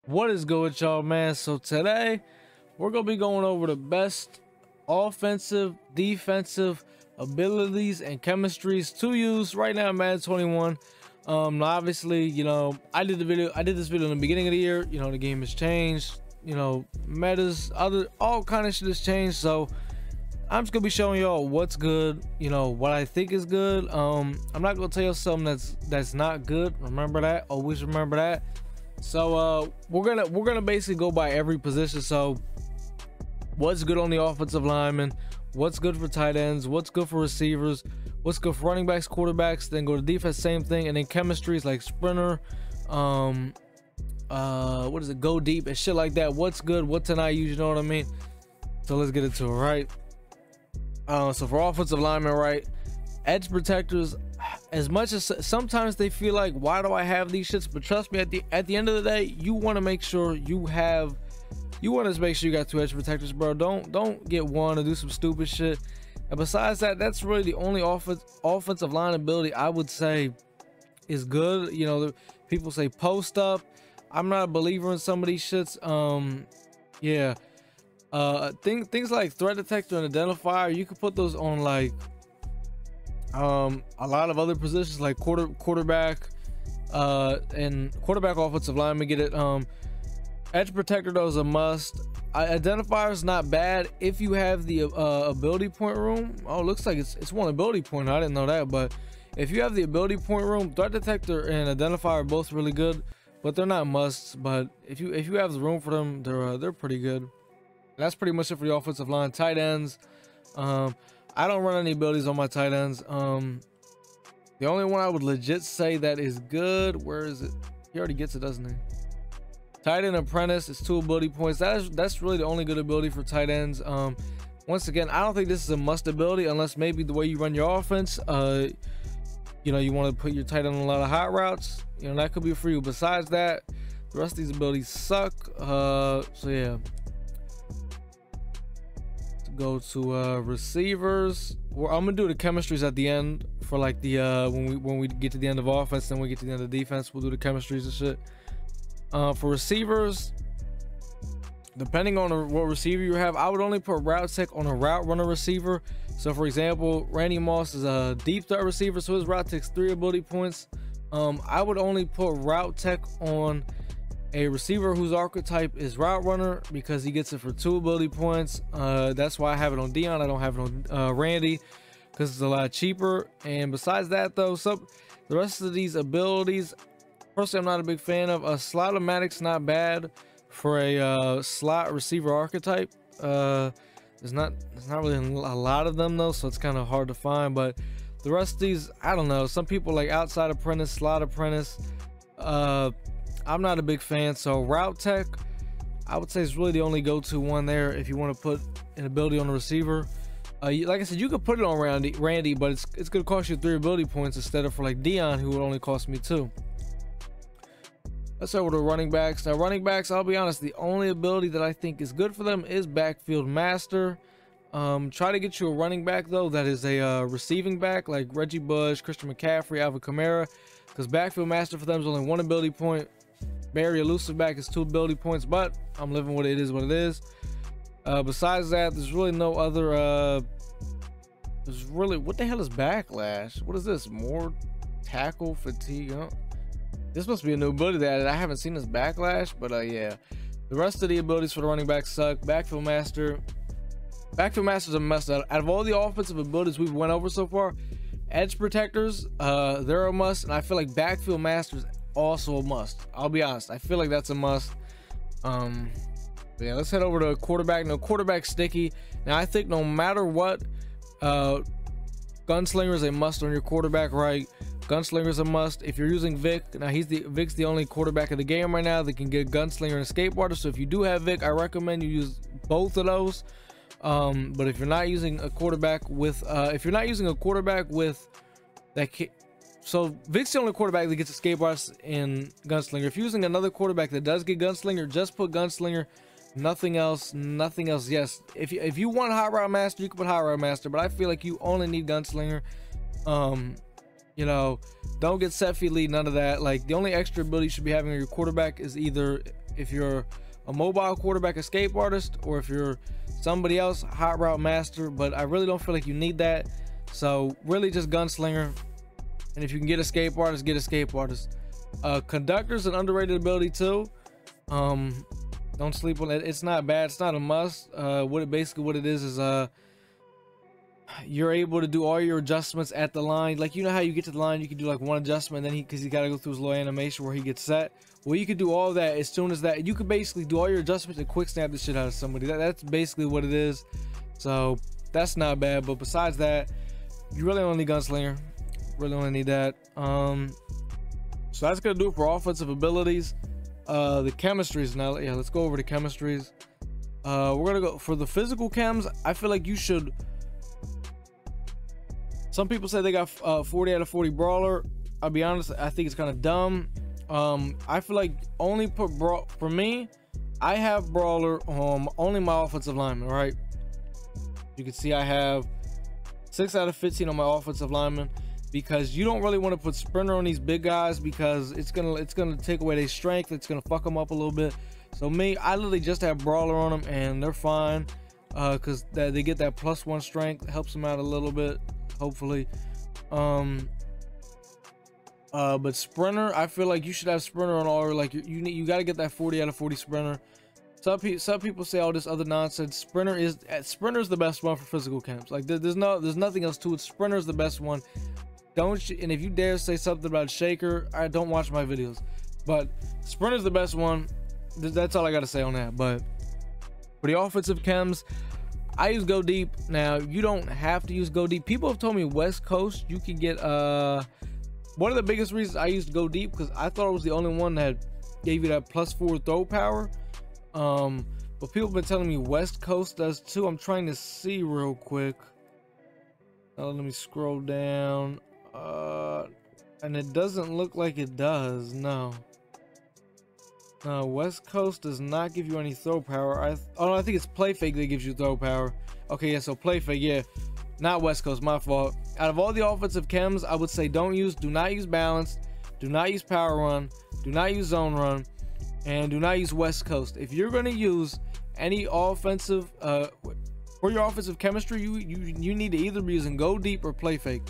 What is good with y'all, man? So today we're gonna be going over the best offensive, defensive abilities and chemistries to use right now in Madden 21. Now obviously, I did this video in the beginning of the year. The game has changed, metas, all kind of shit has changed. So I'm just gonna be showing y'all what's good, what I think is good. I'm not gonna tell you something that's not good. Remember that, always remember that. So we're gonna basically go by every position. So what's good on the offensive lineman, what's good for tight ends, what's good for receivers, what's good for running backs, quarterbacks, then go to defense, same thing, and then chemistries like sprinter, what is it, go deep and shit like that. What's good, what to not use, you know what I mean? So let's get into it, right? So for offensive linemen, right, edge protectors, as much as sometimes they feel like, why do I have these shits? But trust me, at the end of the day, you want to make sure you got 2 edge protectors, bro. Don't get one and do some stupid shit. And besides that, that's really the only offensive line ability I would say is good. People say post up. I'm not a believer in some of these shits. Things like threat detector and identifier, you could put those on like a lot of other positions like quarterback and quarterback, offensive lineman get it. Edge protector though is a must. Identifier is not bad if you have the ability point room. Oh, it looks like it's one ability point. I didn't know that, but if you have the ability point room, threat detector and identifier are both really good, but they're not musts. But if you have the room for them, they're pretty good. That's pretty much it for the offensive line. Tight ends, I don't run any abilities on my tight ends. The only one I would legit say that is good, where is it? He already gets it, doesn't he? Tight end apprentice is 2 ability points. That's really the only good ability for tight ends. Once again, I don't think this is a must ability unless maybe the way you run your offense, you want to put your tight end on a lot of hot routes, that could be for you. Besides that, the rest of these abilities suck. So yeah, go to receivers. I'm gonna do the chemistries at the end for like the when we get to the end of offense, then we get to the end of defense, we'll do the chemistries and shit. For receivers, depending on what receiver you have, I would only put route tech on a route runner receiver. So for example, Randy Moss is a deep threat receiver, so his route tech's 3 ability points. I would only put route tech on a receiver whose archetype is route runner because he gets it for 2 ability points. That's why I have it on Dion. I don't have it on Randy because it's a lot cheaper. And besides that though, the rest of these abilities, personally, I'm not a big fan of. Slot-o-matic's not bad for a slot receiver archetype. There's not really a lot of them though, so it's kind of hard to find. But the rest of these, I don't know. Some people like outside apprentice, slot apprentice. I'm not a big fan. So route tech, I would say, is really the only go-to one there if you want to put an ability on the receiver. Like I said, you could put it on Randy, but it's going to cost you 3 ability points instead of for like Dion, who would only cost me 2. Let's start with the running backs. Now running backs, I'll be honest, the only ability that I think is good for them is backfield master. Try to get you a running back though that is a receiving back like Reggie Bush, Christian McCaffrey, Alvin Kamara, because backfield master for them is only 1 ability point. Barry elusive back is 2 ability points, but I'm living with it. It is what it is. Besides that, there's really no other what the hell is backlash? What is this? More tackle fatigue? This must be a new ability that I haven't seen this backlash, but yeah. The rest of the abilities for the running back suck. Backfield master is a must. Out of all the offensive abilities we've went over so far, edge protectors, they're a must, and I feel like backfield master is also a must. I'll be honest, I feel like that's a must. Yeah, let's head over to quarterback. No, quarterback sticky. Now I think no matter what, gunslinger is a must on your quarterback, right? Gunslinger is a must. If you're using Vic, now Vic's the only quarterback of the game right now that can get gunslinger and skateboarder. So if you do have Vic, I recommend you use both of those. But if you're not using a quarterback with so Vic's the only quarterback that gets a skateboard and gunslinger. If you're using another quarterback that does get gunslinger, just put gunslinger. Nothing else. Yes, if you want hot route master, you can put hot route master, but I feel like you only need gunslinger. Don't get set feet lead, none of that. Like, the only extra ability you should be having on your quarterback is either if you're a mobile quarterback escape artist, or if you're somebody else, hot route master. But I really don't feel like you need that. So really just gunslinger. And if you can get escape artist, get escape artist. Conductor's an underrated ability too. Don't sleep on it. It's not bad. It's not a must. What it is you're able to do all your adjustments at the line. Like, you know how you get to the line, you can do like one adjustment, and then because he got to go through his little animation where he gets set. Well, you could do all that as soon as that. You could basically do all your adjustments and quick snap the shit out of somebody. That's basically what it is. So that's not bad. But besides that, you really only need gunslinger. Really only need that. So that's gonna do it for offensive abilities. The chemistries now. Yeah, let's go over the chemistries. We're gonna go for the physical chems. I feel like you should. Some people say they got 40 out of 40 brawler. I'll be honest, I think it's kind of dumb. I feel like only put for me, I have brawler only my offensive lineman. All right, you can see I have 6 out of 15 on my offensive lineman, because you don't really want to put sprinter on these big guys, because it's gonna take away their strength. It's gonna fuck them up a little bit. So me, I literally just have brawler on them, and they're fine, because they get that +1 strength, helps them out a little bit, hopefully. But sprinter, I feel like you should have sprinter on all. Like you got to get that 40 out of 40 sprinter. Some people say all this other nonsense. Sprinter is the best one for physical camps. Like there's nothing else to it. Sprinter is the best one. And if you dare say something about shaker, I don't watch my videos. But sprinter is the best one. That's all I got to say on that. But for the offensive chems, I use go deep. Now you don't have to use go deep. People have told me West Coast you can get one of the biggest reasons I used go deep, because I thought it was the only one that gave you that +4 throw power. But people have been telling me West Coast does too. I'm trying to see real quick. Let me scroll down. And it doesn't look like it does. No, West Coast does not give you any throw power. I think it's play fake that gives you throw power. Okay, yeah, so play fake, yeah. Not West Coast, my fault. Out of all the offensive chems, I would say do not use balance, do not use power run, do not use zone run, and do not use West Coast. If you're going to use any offensive for your offensive chemistry, you need to either be using go deep or play fake.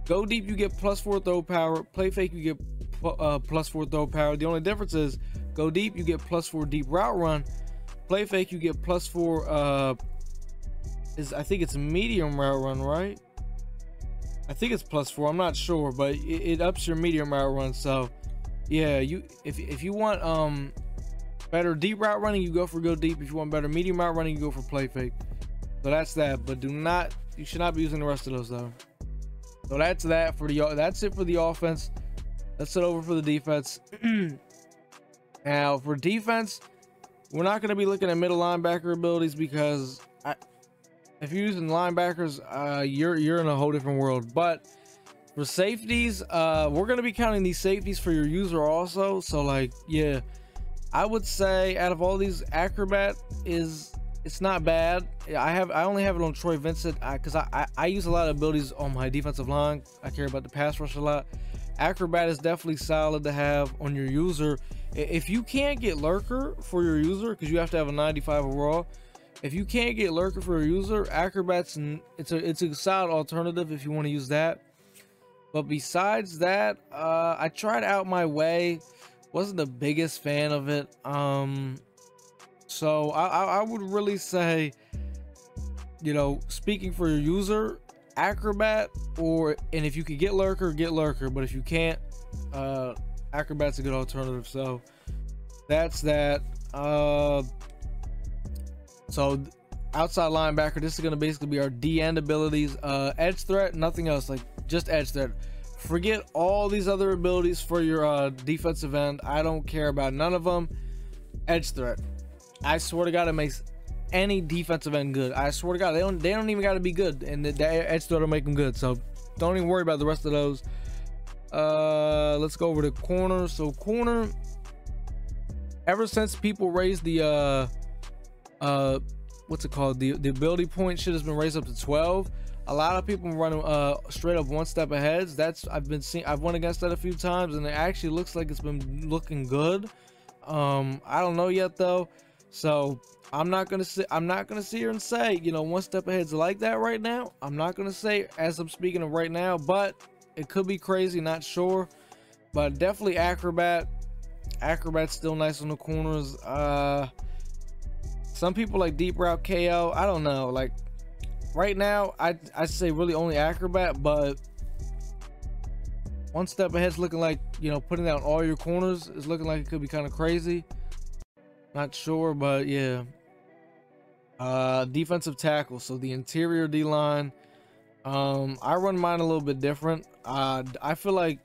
Go deep, you get +4 throw power. Play fake, you get +4 throw power. The only difference is go deep, you get +4 deep route run. Play fake, you get +4 I think it's medium route run, right? I think it's +4. I'm not sure, but it ups your medium route run. So yeah, if you want better deep route running, you go for go deep. If you want better medium route running, you go for play fake. So that's that. But you should not be using the rest of those though. So that's it for the offense. Let's sit over for the defense. Now for defense, we're not going to be looking at middle linebacker abilities, because if you're using linebackers, you're in a whole different world. But for safeties, we're going to be counting these safeties for your user also. So like, yeah, I would say out of all these, acrobat it's not bad. I only have it on Troy Vincent because I use a lot of abilities on my defensive line. I care about the pass rush a lot. Acrobat is definitely solid to have on your user. If you can't get lurker for your user, because you have to have a 95 overall, if you can't get lurker for your user, acrobat's it's a solid alternative if you want to use that. But besides that, I tried out my way, wasn't the biggest fan of it. So I would really say, you know, speaking for your user, acrobat, and if you could get lurker, but if you can't, acrobat's a good alternative. So that's that. So outside linebacker, this is going to basically be our D end abilities. Edge threat, nothing else, like just edge threat. Forget all these other abilities for your defensive end. I don't care about none of them. Edge threat, I swear to God, it makes any defensive end good. I swear to God, they don't even got to be good, and the edge threat will make them good. So don't even worry about the rest of those. Let's go over to corner. So corner, ever since people raised the what's it called, the ability point shit has been raised up to 12. A lot of people running straight up one step ahead. I've won against that a few times, and it actually looks like it's been looking good. I don't know yet though, so I'm not gonna sit here and say, you know, one step ahead's like that right now. I'm not gonna say as I'm speaking of right now, but it could be crazy, not sure. But definitely acrobat's still nice on the corners. Some people like deep route KO. I don't know, like right now I say really only acrobat, but one step ahead's looking like, you know, putting down all your corners is looking like it could be kind of crazy. Not sure, but yeah. Defensive tackle, so the interior D-line. I run mine a little bit different. I feel like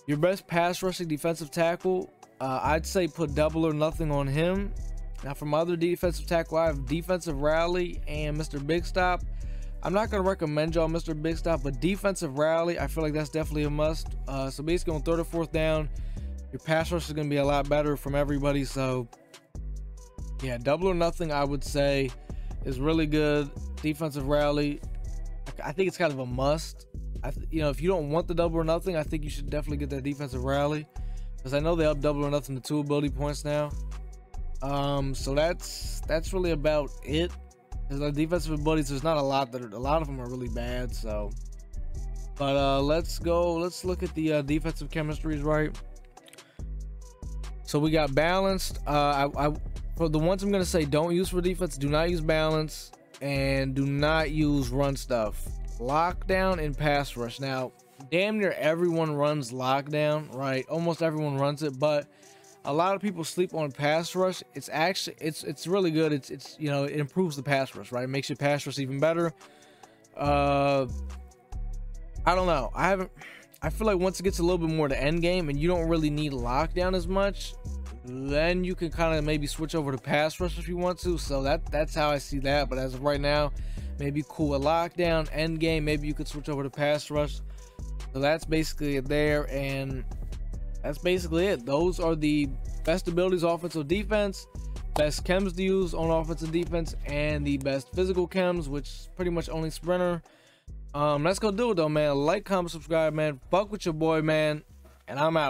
your best pass rushing defensive tackle, I'd say put double or nothing on him. Now for my other defensive tackle, I have defensive rally and Mr. Big Stop. I'm not going to recommend y'all Mr. Big Stop, but defensive rally, I feel like that's definitely a must. So basically on 3rd or 4th down, your pass rush is going to be a lot better from everybody. So yeah, double or nothing, I would say, is really good. Defensive rally, I think it's kind of a must. You know, if you don't want the double or nothing, I think you should definitely get that defensive rally, because I know they up double or nothing to 2 ability points now. So that's really about it. Because our defensive abilities, there's not a lot of them are really bad. So, but let's look at the defensive chemistries, right? So we got balanced. For the ones I'm gonna say don't use for defense, do not use balance and do not use run stuff. Lockdown and pass rush. Now, damn near everyone runs lockdown, right? Almost everyone runs it, but a lot of people sleep on pass rush. It's actually it's really good. It's you know, it improves the pass rush, right? It makes your pass rush even better. I don't know. I feel like once it gets a little bit more to end game and you don't really need lockdown as much, then you can kind of maybe switch over to pass rush if you want to. So that's how I see that. But as of right now, maybe cool a lockdown, end game, maybe you could switch over to pass rush. So that's basically it there, and that's basically it. Those are the best abilities, offensive defense, best chems to use on offensive defense, and the best physical chems, which is pretty much only sprinter. Let's go do it though, man. Like, comment, subscribe, man. Fuck with your boy, man, and I'm out.